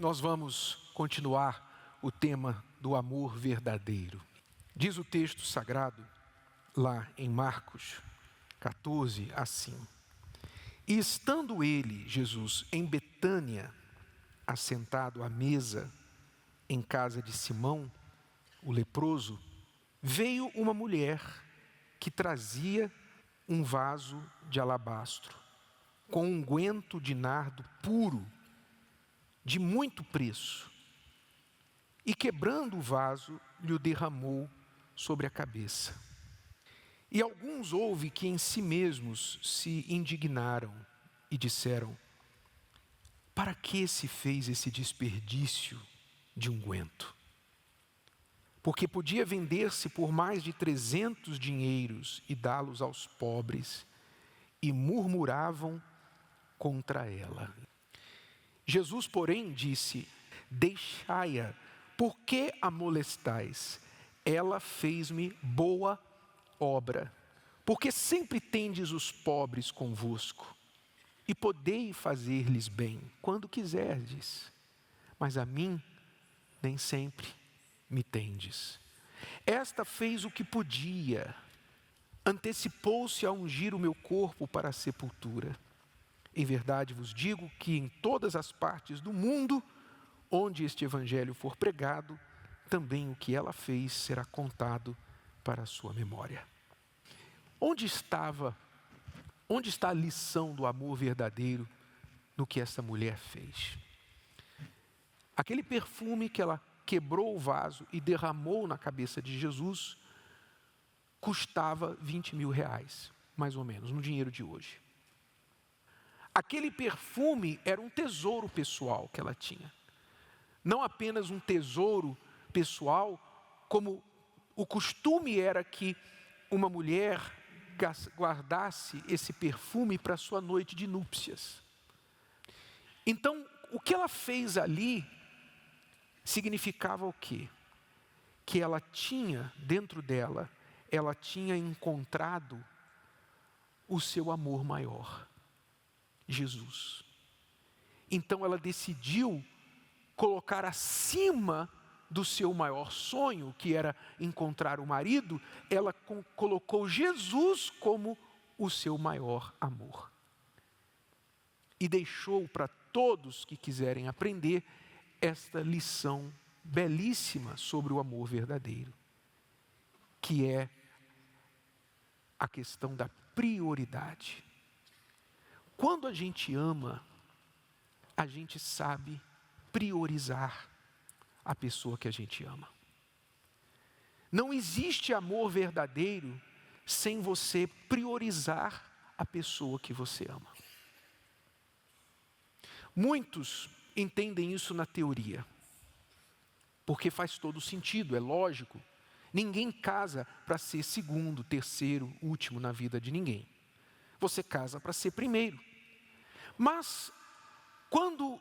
nós vamos continuar o tema do amor verdadeiro. Diz o texto sagrado, lá em Marcos 14, assim: E estando ele, Jesus, em Betânia, assentado à mesa, em casa de Simão, o leproso, veio uma mulher que trazia um vaso de alabastro, com unguento de nardo puro, de muito preço, e quebrando o vaso, lhe o derramou sobre a cabeça. E alguns houve que em si mesmos se indignaram e disseram: para que se fez esse desperdício de unguento? Porque podia vender-se por mais de 300 dinheiros e dá-los aos pobres, e murmuravam contra ela. Jesus, porém, disse: deixai-a, por que a molestais? Ela fez-me boa obra, porque sempre tendes os pobres convosco, e podeis fazer-lhes bem, quando quiserdes, mas a mim nem sempre me tendes. Esta fez o que podia, antecipou-se a ungir o meu corpo para a sepultura. Em verdade vos digo que em todas as partes do mundo, onde este evangelho for pregado, também o que ela fez será contado para a sua memória. Onde está a lição do amor verdadeiro no que essa mulher fez? Aquele perfume que ela quebrou o vaso e derramou na cabeça de Jesus custava 20 mil reais, mais ou menos, no dinheiro de hoje. Aquele perfume era um tesouro pessoal que ela tinha. Não apenas um tesouro pessoal, como o costume era que uma mulher guardasse esse perfume para sua noite de núpcias. Então, o que ela fez ali significava o quê? Que ela tinha, dentro dela, ela tinha encontrado o seu amor maior, Jesus. Então ela decidiu colocar acima do seu maior sonho, que era encontrar o marido, ela colocou Jesus como o seu maior amor. E deixou para todos que quiserem aprender esta lição belíssima sobre o amor verdadeiro, que é a questão da prioridade. Quando a gente ama, a gente sabe priorizar a pessoa que a gente ama. Não existe amor verdadeiro sem você priorizar a pessoa que você ama. Muitos entendem isso na teoria, porque faz todo sentido, é lógico. Ninguém casa para ser segundo, terceiro, último na vida de ninguém. Você casa para ser primeiro. Mas, quando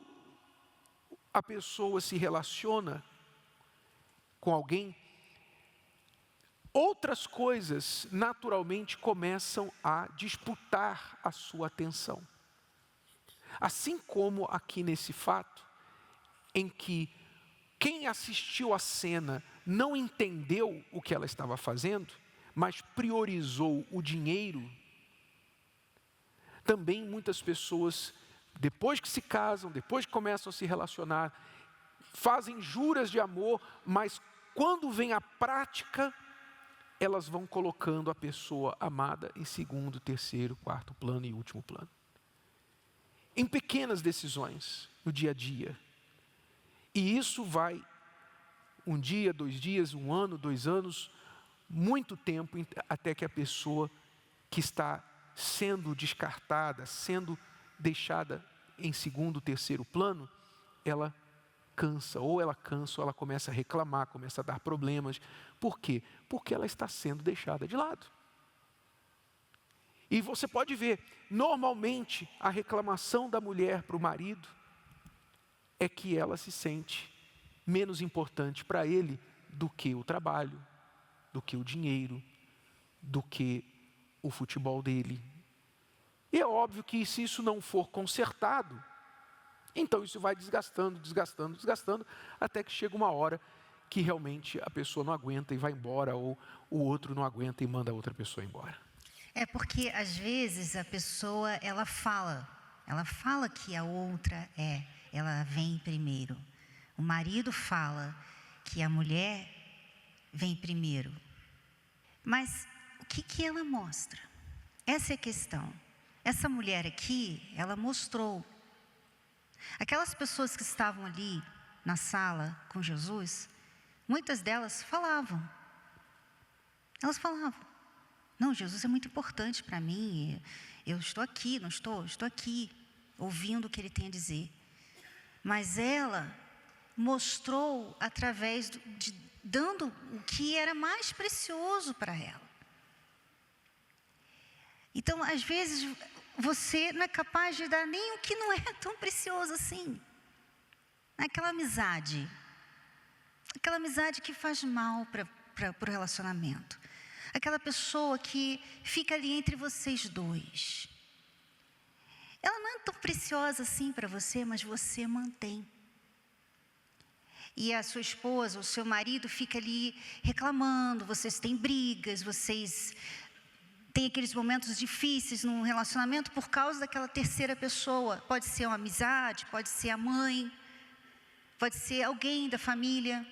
a pessoa se relaciona com alguém, outras coisas naturalmente começam a disputar a sua atenção. Assim como aqui nesse fato, em que quem assistiu à cena não entendeu o que ela estava fazendo, mas priorizou o dinheiro. Também muitas pessoas, depois que se casam, depois que começam a se relacionar, fazem juras de amor, mas quando vem a prática, elas vão colocando a pessoa amada em segundo, terceiro, quarto plano e último plano. Em pequenas decisões, no dia a dia. E isso vai um dia, 2 dias, 1 ano, 2 anos, muito tempo, até que a pessoa que está sendo descartada, sendo deixada em segundo, terceiro plano, ela cansa, ou ela começa a reclamar, começa a dar problemas. Por quê? Porque ela está sendo deixada de lado. E você pode ver, normalmente a reclamação da mulher para o marido é que ela se sente menos importante para ele do que o trabalho, do que o dinheiro, do que o futebol dele. E é óbvio que se isso não for consertado, Então isso vai desgastando, desgastando, desgastando, até que chega uma hora que realmente a pessoa não aguenta e vai embora, ou o outro não aguenta e manda a outra pessoa embora. É porque às vezes a pessoa, ela fala que a outra ela vem primeiro. O marido fala que a mulher vem primeiro. Mas o que ela mostra? Essa é a questão. Essa mulher aqui, ela mostrou. Aquelas pessoas que estavam ali na sala com Jesus, muitas delas falavam. Elas falavam: não, Jesus é muito importante para mim, eu estou aqui, não estou? Estou aqui, ouvindo o que ele tem a dizer. Mas ela mostrou através dando o que era mais precioso para ela. Então, às vezes, você não é capaz de dar nem o que não é tão precioso assim. Aquela amizade que faz mal para o relacionamento. Aquela pessoa que fica ali entre vocês dois. Ela não é tão preciosa assim para você, mas você mantém. E a sua esposa, o seu marido fica ali reclamando, vocês têm brigas, vocês têm aqueles momentos difíceis no relacionamento por causa daquela terceira pessoa. Pode ser uma amizade, pode ser a mãe, pode ser alguém da família,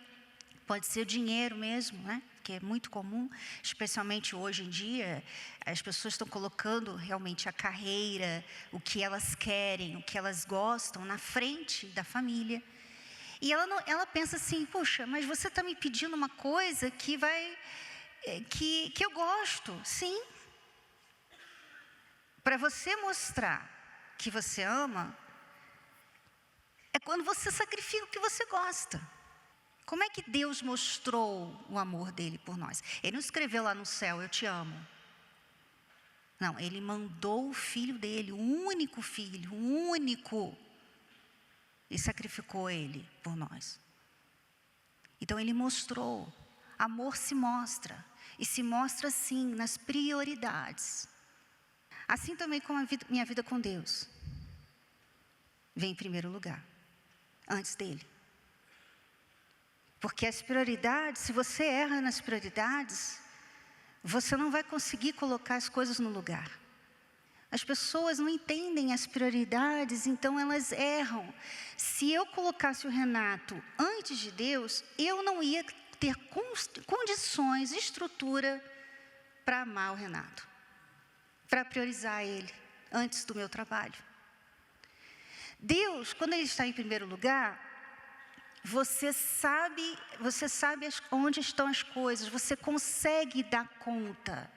pode ser o dinheiro mesmo, né? Que é muito comum, especialmente hoje em dia, as pessoas estão colocando realmente a carreira, o que elas querem, o que elas gostam na frente da família. E ela pensa assim: puxa, mas você está me pedindo uma coisa que eu gosto. Sim. Para você mostrar que você ama, é quando você sacrifica o que você gosta. Como é que Deus mostrou o amor dele por nós? Ele não escreveu lá no céu: eu te amo. Não, ele mandou o filho dele, o único filho, o único, e sacrificou ele por nós. Então ele mostrou. Amor se mostra, e se mostra assim nas prioridades. Assim também como minha vida com Deus vem em primeiro lugar, antes dele. Porque as prioridades, se você erra nas prioridades, você não vai conseguir colocar as coisas no lugar. As pessoas não entendem as prioridades, então elas erram. Se eu colocasse o Renato antes de Deus, eu não ia ter condições, estrutura para amar o Renato, para priorizar ele antes do meu trabalho. Deus, quando ele está em primeiro lugar, você sabe onde estão as coisas, você consegue dar conta.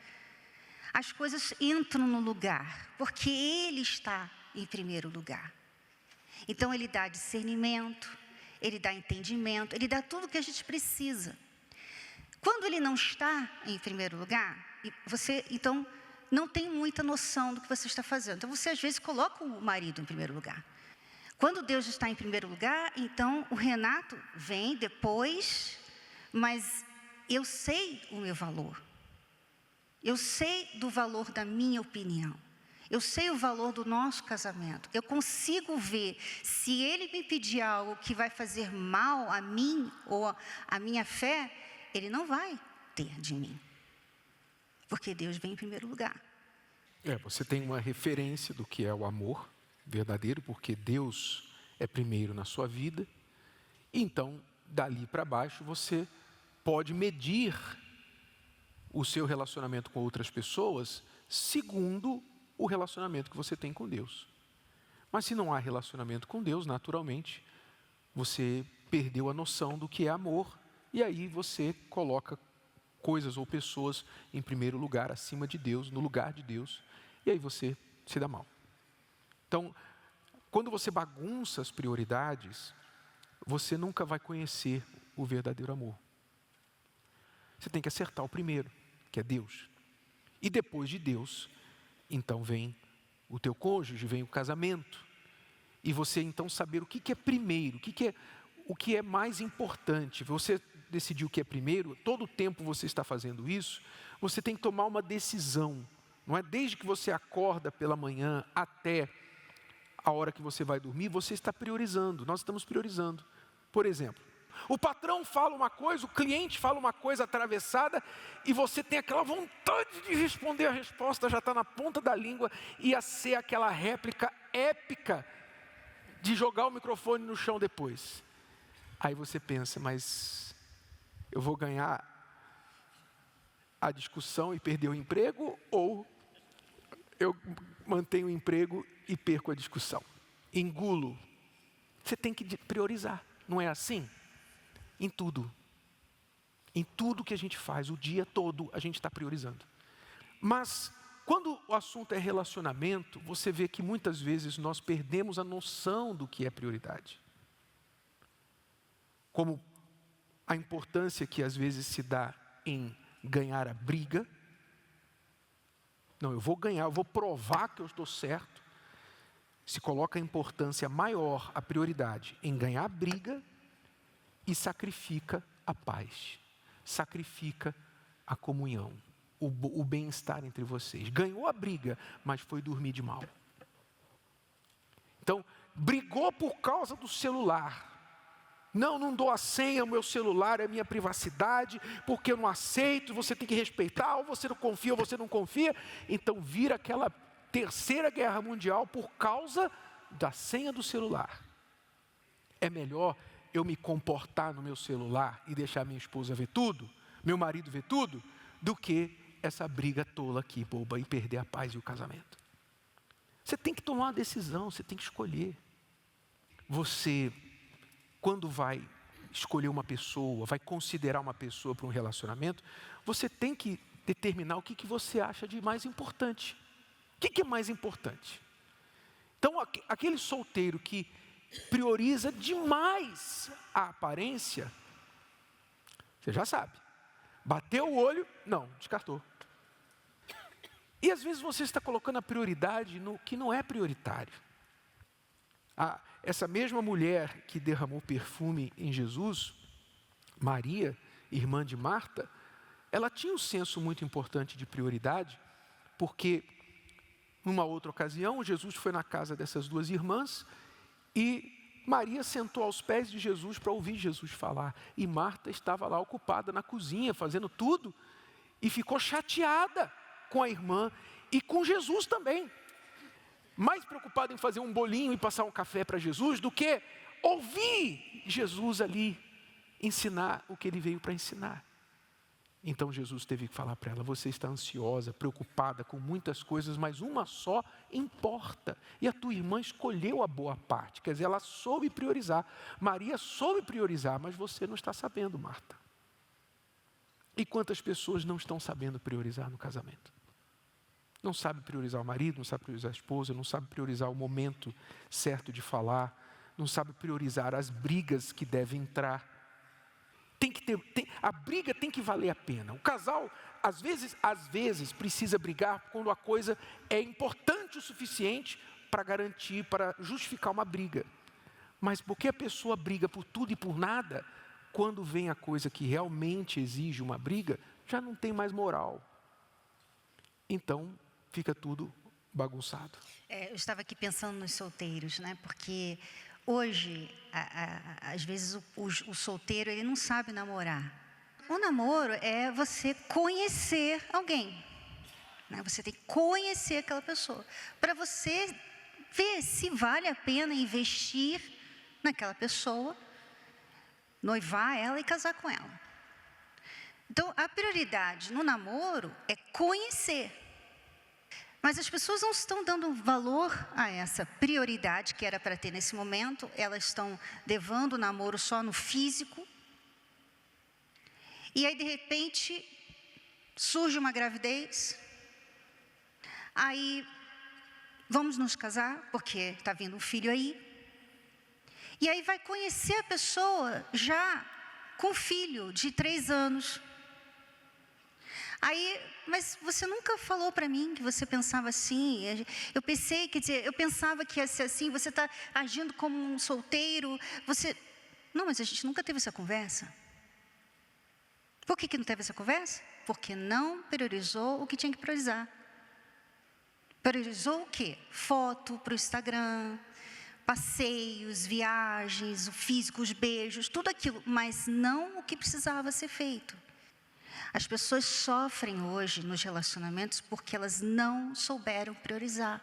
As coisas entram no lugar, porque ele está em primeiro lugar. Então ele dá discernimento, ele dá entendimento, ele dá tudo o que a gente precisa. Quando ele não está em primeiro lugar, você então não tem muita noção do que você está fazendo. Então você às vezes coloca o marido em primeiro lugar. Quando Deus está em primeiro lugar, então o Renato vem depois, mas eu sei o meu valor. Eu sei do valor da minha opinião. Eu sei o valor do nosso casamento. Eu consigo ver, se ele me pedir algo que vai fazer mal a mim ou a minha fé, ele não vai ter de mim. Porque Deus vem em primeiro lugar. Você tem uma referência do que é o amor verdadeiro, porque Deus é primeiro na sua vida. Então, dali para baixo, você pode medir o seu relacionamento com outras pessoas segundo o relacionamento que você tem com Deus. Mas se não há relacionamento com Deus, naturalmente, você perdeu a noção do que é amor, e aí você coloca coisas ou pessoas em primeiro lugar, acima de Deus, no lugar de Deus, e aí você se dá mal. Então, quando você bagunça as prioridades, você nunca vai conhecer o verdadeiro amor. Você tem que acertar o primeiro, que é Deus. E depois de Deus, então vem o teu cônjuge, vem o casamento. E você então saber o que é primeiro, o que é mais importante. Você decidir o que é primeiro, todo o tempo você está fazendo isso, você tem que tomar uma decisão. Não é? Desde que você acorda pela manhã até a hora que você vai dormir, você está priorizando, nós estamos priorizando. Por exemplo, o patrão fala uma coisa, o cliente fala uma coisa atravessada, e você tem aquela vontade de responder, a resposta já está na ponta da língua, ia ser aquela réplica épica de jogar o microfone no chão depois. Aí você pensa, mas eu vou ganhar a discussão e perder o emprego, ou eu mantenho o emprego e perco a discussão? Engulo. Você tem que priorizar, não é assim? Em tudo. Em tudo que a gente faz, o dia todo, a gente está priorizando. Mas, quando o assunto é relacionamento, você vê que muitas vezes nós perdemos a noção do que é prioridade. Como a importância que às vezes se dá em ganhar a briga. Não, eu vou ganhar, eu vou provar que eu estou certo. Se coloca a importância maior, a prioridade, em ganhar a briga e sacrifica a paz, sacrifica a comunhão, o bem-estar entre vocês. Ganhou a briga, mas foi dormir de mal. Então, brigou por causa do celular. Não dou a senha, o meu celular é minha privacidade, porque eu não aceito, você tem que respeitar, ou você não confia, ou você não confia. Então vira aquela terceira guerra mundial por causa da senha do celular. É melhor eu me comportar no meu celular e deixar minha esposa ver tudo, meu marido ver tudo, do que essa briga tola aqui, boba, e perder a paz e o casamento. Você tem que tomar uma decisão, você tem que escolher. Você, quando vai escolher uma pessoa, vai considerar uma pessoa para um relacionamento, você tem que determinar o que você acha de mais importante. O que é mais importante? Então, aquele solteiro que prioriza demais a aparência, você já sabe. Bateu o olho, não, descartou. E às vezes você está colocando a prioridade no que não é prioritário. Essa mesma mulher que derramou perfume em Jesus, Maria, irmã de Marta, ela tinha um senso muito importante de prioridade, porque numa outra ocasião, Jesus foi na casa dessas duas irmãs e Maria sentou aos pés de Jesus para ouvir Jesus falar. E Marta estava lá ocupada na cozinha, fazendo tudo, e ficou chateada com a irmã e com Jesus também. Mais preocupada em fazer um bolinho e passar um café para Jesus do que ouvir Jesus ali ensinar o que ele veio para ensinar. Então Jesus teve que falar para ela: você está ansiosa, preocupada com muitas coisas, mas uma só importa. E a tua irmã escolheu a boa parte, quer dizer, ela soube priorizar. Maria soube priorizar, mas você não está sabendo, Marta. E quantas pessoas não estão sabendo priorizar no casamento? Não sabe priorizar o marido, não sabe priorizar a esposa, não sabe priorizar o momento certo de falar, não sabe priorizar as brigas que devem entrar. A briga tem que valer a pena. O casal, às vezes, precisa brigar quando a coisa é importante o suficiente para garantir, para justificar uma briga. Mas porque a pessoa briga por tudo e por nada, quando vem a coisa que realmente exige uma briga, já não tem mais moral. Então, fica tudo bagunçado. Eu estava aqui pensando nos solteiros, né? Porque hoje, às vezes, o solteiro ele não sabe namorar. O namoro é você conhecer alguém, né? Você tem que conhecer aquela pessoa para você ver se vale a pena investir naquela pessoa, noivar ela e casar com ela. Então, a prioridade no namoro é conhecer. Mas as pessoas não estão dando valor a essa prioridade que era para ter nesse momento. Elas estão levando o namoro só no físico. E aí, de repente, surge uma gravidez. Aí, vamos nos casar, porque está vindo um filho aí. E aí vai conhecer a pessoa já com filho de 3 anos. Aí, mas você nunca falou para mim que você pensava assim. Eu pensava que ia ser assim. Você está agindo como um solteiro. Não, mas a gente nunca teve essa conversa. Por que não teve essa conversa? Porque não priorizou o que tinha que priorizar. Priorizou o quê? Foto para o Instagram, passeios, viagens, o físico, os beijos, tudo aquilo, mas não o que precisava ser feito. As pessoas sofrem hoje nos relacionamentos porque elas não souberam priorizar.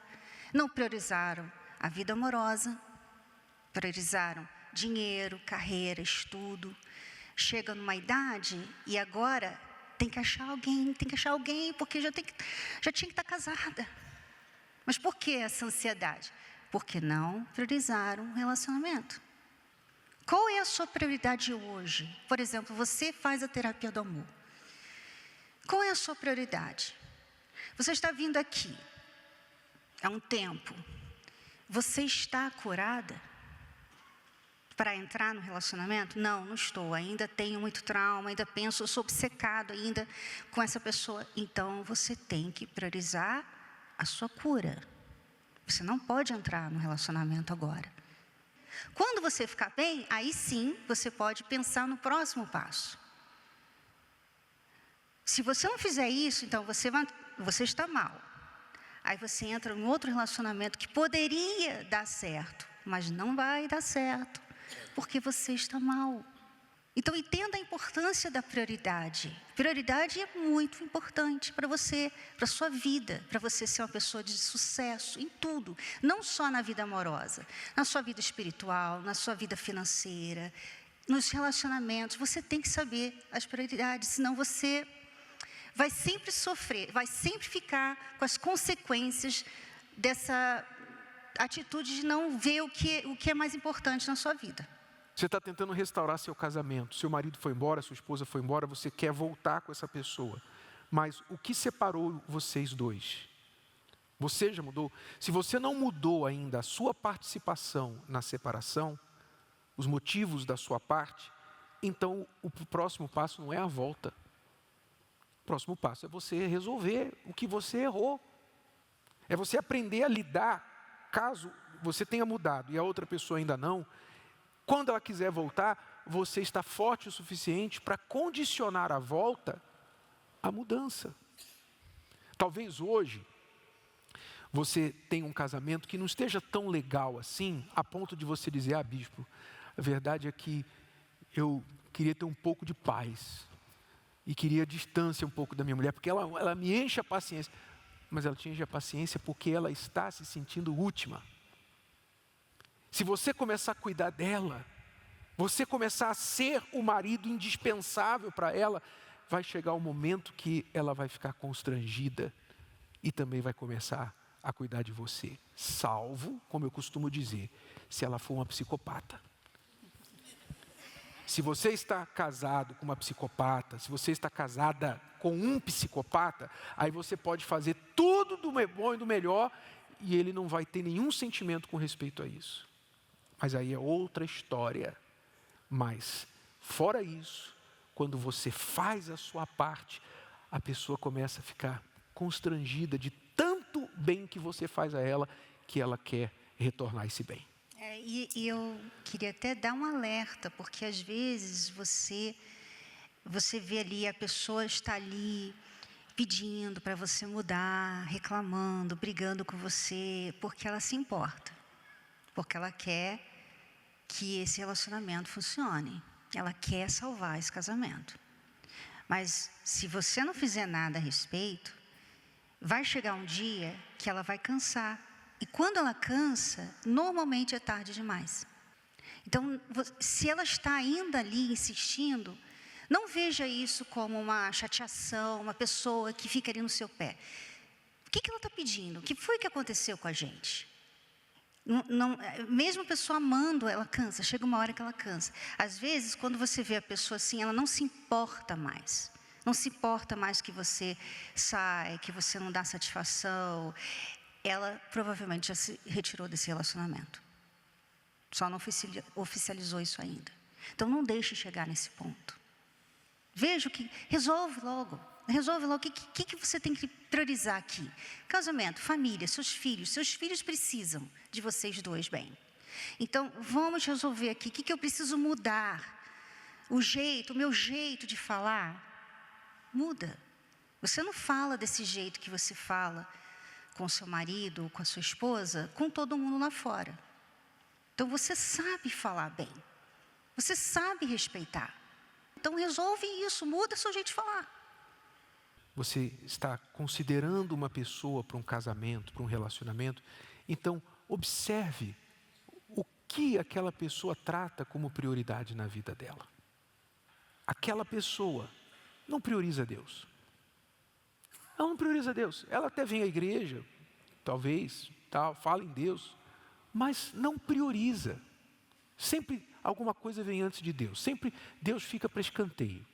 Não priorizaram a vida amorosa, priorizaram dinheiro, carreira, estudo. Chega numa idade e agora tem que achar alguém, porque já tinha que estar casada. Mas por que essa ansiedade? Porque não priorizaram o relacionamento. Qual é a sua prioridade hoje? Por exemplo, você faz a terapia do amor. Qual é a sua prioridade? Você está vindo aqui há um tempo. Você está curada para entrar no relacionamento? Não, não estou. Ainda tenho muito trauma, ainda penso, eu sou obcecado ainda com essa pessoa. Então, você tem que priorizar a sua cura. Você não pode entrar no relacionamento agora. Quando você ficar bem, aí sim, você pode pensar no próximo passo. Se você não fizer isso, então você está mal. Aí você entra em outro relacionamento que poderia dar certo, mas não vai dar certo, porque você está mal. Então, entenda a importância da prioridade. Prioridade é muito importante para você, para a sua vida, para você ser uma pessoa de sucesso em tudo. Não só na vida amorosa, na sua vida espiritual, na sua vida financeira, nos relacionamentos. Você tem que saber as prioridades, senão você vai sempre sofrer, vai sempre ficar com as consequências dessa atitude de não ver o que é mais importante na sua vida. Você está tentando restaurar seu casamento, seu marido foi embora, sua esposa foi embora, você quer voltar com essa pessoa. Mas o que separou vocês dois? Você já mudou? Se você não mudou ainda a sua participação na separação, os motivos da sua parte, então o próximo passo não é a volta. O próximo passo é você resolver o que você errou. É você aprender a lidar, caso você tenha mudado e a outra pessoa ainda não. Quando ela quiser voltar, você está forte o suficiente para condicionar a volta à mudança. Talvez hoje você tenha um casamento que não esteja tão legal assim, a ponto de você dizer, bispo, a verdade é que eu queria ter um pouco de paz e queria distância um pouco da minha mulher, porque ela me enche a paciência. Mas ela te enche a paciência porque ela está se sentindo última. Se você começar a cuidar dela, você começar a ser o marido indispensável para ela, vai chegar o momento que ela vai ficar constrangida e também vai começar a cuidar de você. Salvo, como eu costumo dizer, se ela for uma psicopata. Se você está casado com uma psicopata, se você está casada com um psicopata, aí você pode fazer tudo do bom e do melhor e ele não vai ter nenhum sentimento com respeito a isso. Mas aí é outra história. Mas, fora isso, quando você faz a sua parte, a pessoa começa a ficar constrangida de tanto bem que você faz a ela, que ela quer retornar esse bem. E eu queria até dar um alerta, porque às vezes você vê ali, a pessoa está ali pedindo para você mudar, reclamando, brigando com você, porque ela se importa, porque ela quer que esse relacionamento funcione. Ela quer salvar esse casamento. Mas se você não fizer nada a respeito, vai chegar um dia que ela vai cansar. E quando ela cansa, normalmente é tarde demais. Então, se ela está ainda ali insistindo, não veja isso como uma chateação, uma pessoa que fica ali no seu pé. O que ela está pedindo? O que foi que aconteceu com a gente? Mesmo a pessoa amando, ela cansa, chega uma hora que ela cansa. Às vezes, quando você vê a pessoa assim, ela não se importa mais. Não se importa mais que você sai, que você não dá satisfação. Ela provavelmente já se retirou desse relacionamento. Só não oficializou isso ainda. Então, não deixe chegar nesse ponto. Veja que resolve logo. Resolve logo o que você tem que priorizar aqui. Casamento, família, seus filhos. Seus filhos precisam de vocês dois bem. Então, vamos resolver aqui. O que eu preciso mudar? O meu jeito de falar, muda. Você não fala desse jeito que você fala com seu marido, com a sua esposa, com todo mundo lá fora. Então você sabe falar bem. Você sabe respeitar. Então resolve isso, muda seu jeito de falar. Você está considerando uma pessoa para um casamento, para um relacionamento, então observe o que aquela pessoa trata como prioridade na vida dela. Aquela pessoa não prioriza Deus. Ela não prioriza Deus. Ela até vem à igreja, talvez, fala em Deus, mas não prioriza. Sempre alguma coisa vem antes de Deus. Sempre Deus fica para escanteio.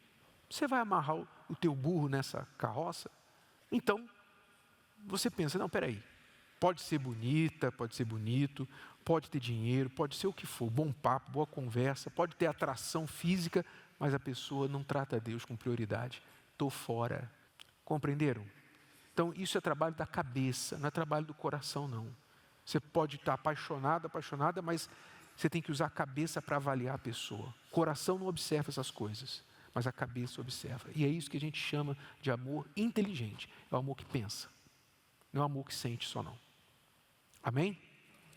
Você vai amarrar o teu burro nessa carroça? Então, você pensa, não, peraí. Pode ser bonita, pode ser bonito, pode ter dinheiro, pode ser o que for, bom papo, boa conversa, pode ter atração física, mas a pessoa não trata Deus com prioridade. Estou fora. Compreenderam? Então, isso é trabalho da cabeça, não é trabalho do coração, não. Você pode estar apaixonado, apaixonada, mas você tem que usar a cabeça para avaliar a pessoa. O coração não observa essas coisas, mas a cabeça observa. E é isso que a gente chama de amor inteligente. É o amor que pensa, não é o amor que sente só não. Amém?